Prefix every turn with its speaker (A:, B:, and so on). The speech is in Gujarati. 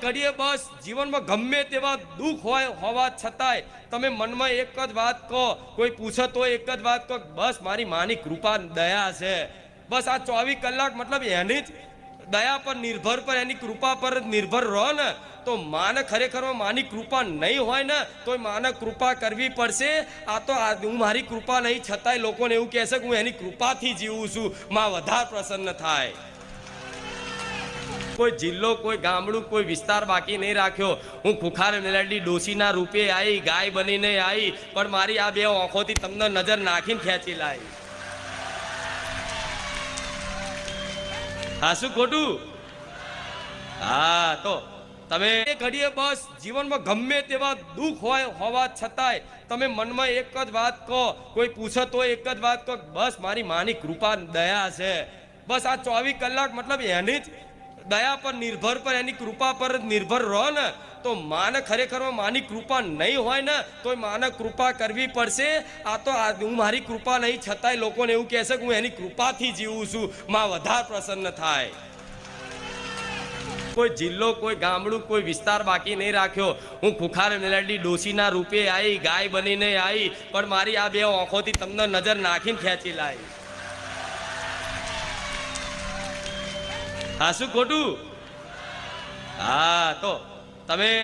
A: ઘડીએ બસ જીવનમાં ગમે તેવા દુઃખ હોય હોવા છતાંય તમે મનમાં એક જ વાત કહો, કોઈ પૂછે તો એક જ વાત કહો, બસ મારી માની કૃપા દયા છે. બસ આ 24 કલાક મતલબ એની જ દયા પર નિર્ભર, પર એની કૃપા પર નિર્ભર રહો ને તો માને ખરેખર માની કૃપા નહીં હોય ને તો માને કૃપા કરવી પડશે. આ તો હું મારી કૃપા નહીં છતાંય લોકોને એવું કહેશે કે હું એની કૃપાથી જીવું છું, માં વધારે પ્રસન્ન થાય. કોઈ જિલ્લો, કોઈ ગામડું, કોઈ વિસ્તાર બાકી નહીં રાખ્યો. હું ખુખાર મેલડી ડોશીના રૂપે આવી, ગાય બનીને આવી, પણ મારી આ બે આંખોથી તમને નજર નાખીને ખેંચી લાવી. હા, શું ખોટું? હા, તો તમે ઘડીએ બસ જીવનમાં ગમે તેવા દુઃખ હોય હોવા છતાંય તમે મનમાં એક જ વાત કહો, કોઈ પૂછે તો એક જ વાત કહો, બસ મારી માની કૃપા દયા છે. બસ આ 24 કલાક મતલબ એની જ દયા પર નિર્ભર, પર એની કૃપા પર નિર્ભર રહો ને તો માને ખરેખર માની કૃપા નહીં હોય ને તો માને કૃપા કરવી પડશે. આ તો હું મારી કૃપા નહીં છતાંય લોકોને એવું કહેશે કે હું એની કૃપાથી જીવું છું, માં વધારે પ્રસન્ન થાય. કોઈ જિલ્લો, કોઈ ગામડું, કોઈ વિસ્તાર બાકી નહીં રાખ્યો. હું ખુખાર મેલડી ડોશીના રૂપે આવી, ગાય બનીને આવી, પણ મારી આ બે આંખોથી તમને નજર નાખીને ખેંચી લાવી. હા, શું ખોટું? હા, તો તમે